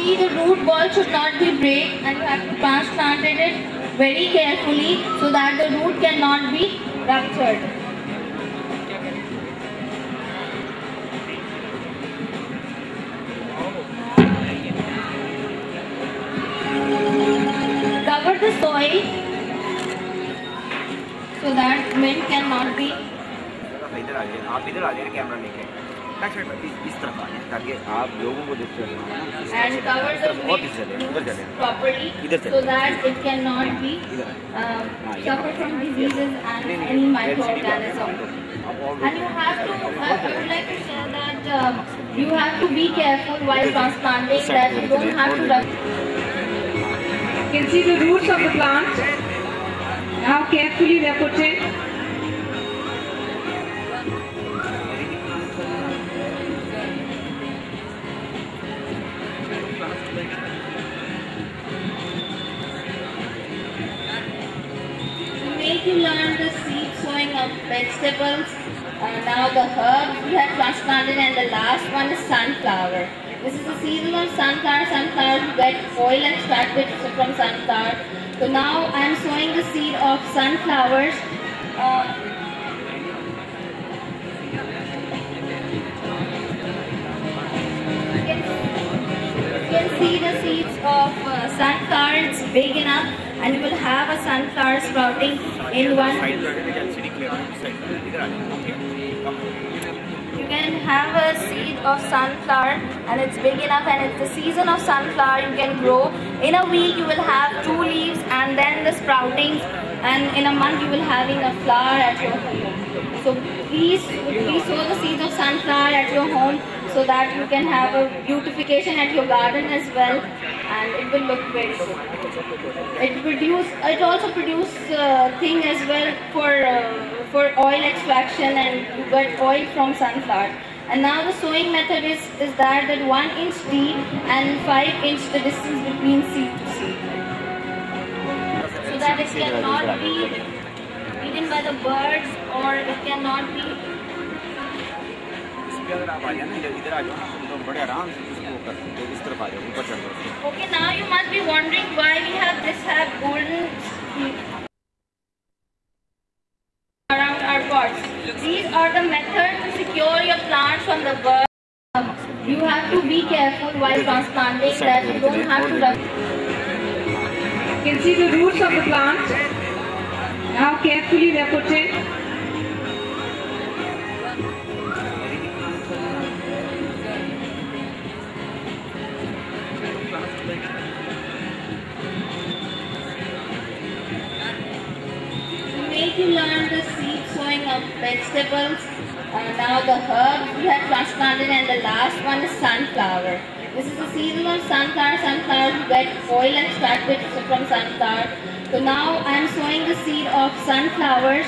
See, the root ball should not be break, and you have to transplant it very carefully so that the root cannot be ruptured. Cover the soil so that wind cannot be. इधर आ जाइए, आप इधर आ जाइए camera लेके back side पर इस तरफ आ जाए ताकि आप लोगों को देख सकें And cover the wind properly so that it cannot be suffer from diseases and any microorganisms. And you have to, I would like to say that you have to be careful while transplanting, that you don't have to. You can see the roots of the plant. How carefully they are put in. To learn the seed sowing of vegetables. Now the herbs we have transplanted, and the last one is sunflower. This is the season of sunflower. Sunflower, you get oil extracted from sunflower. So now I am sowing the seed of sunflowers. You can see the seeds of sunflower. It's big enough, and you will have a sunflower sprouting in one. You can have a seed of sunflower, and it's big enough, and it's the season of sunflower. You can grow. In a week you will have 2 leaves and then the sprouting, and in a month you will having a flower at your home. So please sow the seeds of sunflower at your home so that you can have a beautification at your garden as well, and it will look very good. It also produce thing as well for oil extraction, and you get oil from sunflower. And now the sowing method is that 1 inch deep and 5 inch the distance between seed to seed, so that it cannot be eaten by the birds, or it cannot be. Okay, now you must be wondering why we have golden around our pots. These are the methods to secure your plants from the birds. You have to be careful while transplanting, that you don't have to. You can see the roots of the plant. How carefully they are put in. To learn the seed sowing of vegetables. Now the herbs we have transplanted, and the last one is sunflower. This is the season of sunflower. Sunflower, you get oil extracted from sunflower. So now I am sowing the seed of sunflowers.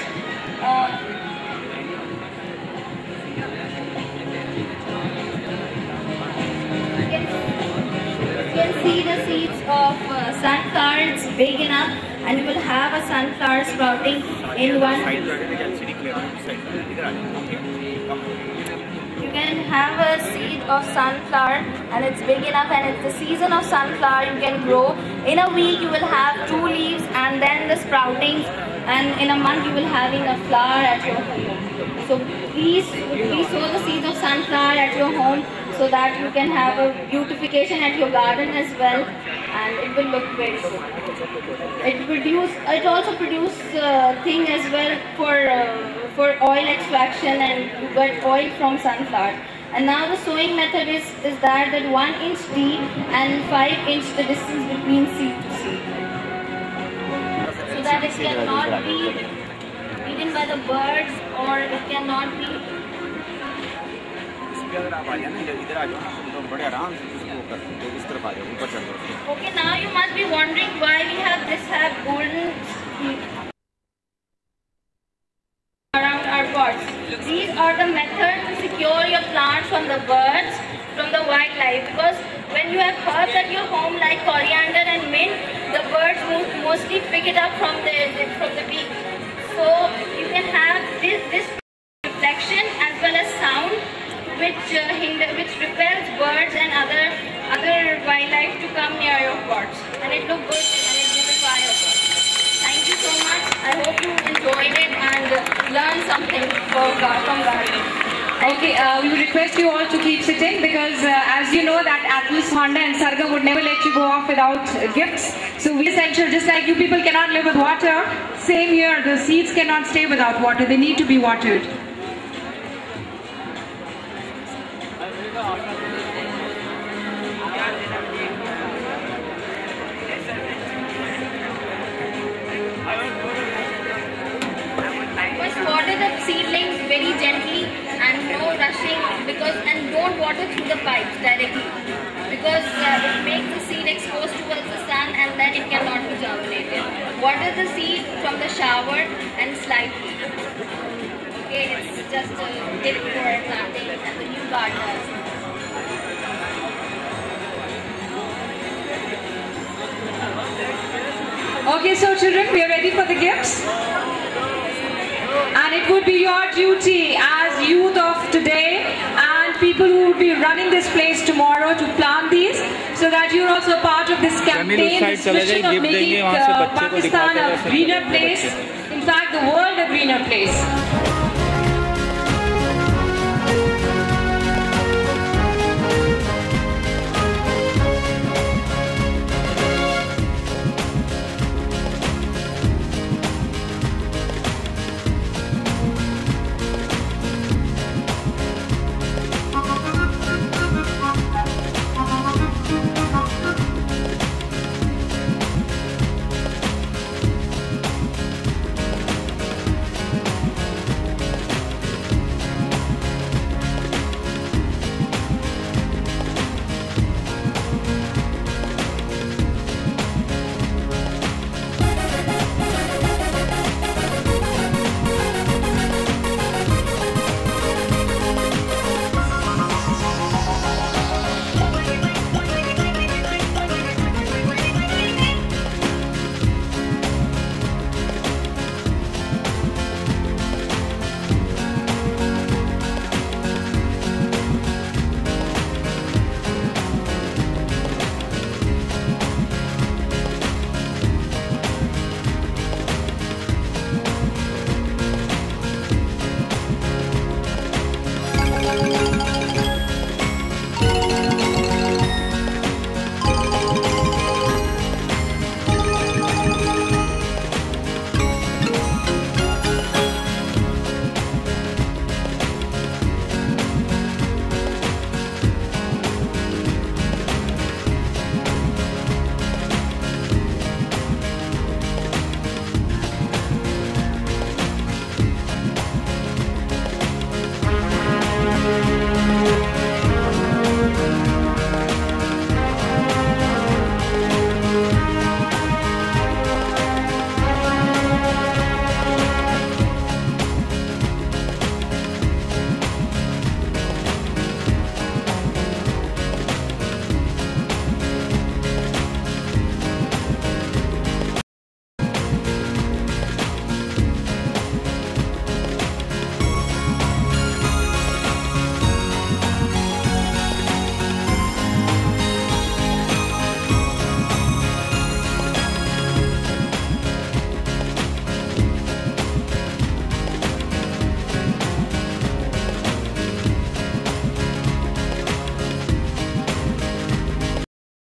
You can see the seeds of sunflower. It's big enough, and you will have a sunflower sprouting in one. You can have a seed of sunflower, and it's big enough, and it's the season of sunflower. You can grow. In a week you will have 2 leaves and then the sprouting, and in a month you will having a flower at your home. So please sow the seeds of sunflower at your home so that you can have a beautification at your garden as well, and it will look very good. It also produce thing as well for oil extraction, and you get oil from sunflower. And now the sowing method is that 1 inch deep and 5 inch the distance between seed to seed, so that it cannot be eaten by the birds, or it cannot be. Okay, now you must be wondering why we have golden around our pots. These are the methods to secure your plants from the birds, from the wildlife, because when you have herbs at your home like coriander and mint, the birds mostly pick it up from the beak. So you can have this reflection as well as sound, which repels birds and other wildlife come near your pots, and it look good and it beautify your pot. Thank you so much. I hope you enjoyed it and learned something from gardening. Okay, we would request you all to keep sitting because as you know that Atlas, Honda and Sargam would never let you go off without gifts. So we essential, just like you people cannot live with water, same here, the seeds cannot stay without water, they need to be watered. First water the seedlings very gently and no rushing and don't water through the pipes directly because it makes the seed exposed towards the sun and then it cannot be germinated. Water the seed from the shower and slightly. Okay, it's just a tip for planting and the new gardeners. Okay, so children, we are ready for the gifts. And it would be your duty as youth of today and people who will be running this place tomorrow to plant these so that you're also part of this campaign, this mission of making Pakistan a greener place, in fact the world a greener place.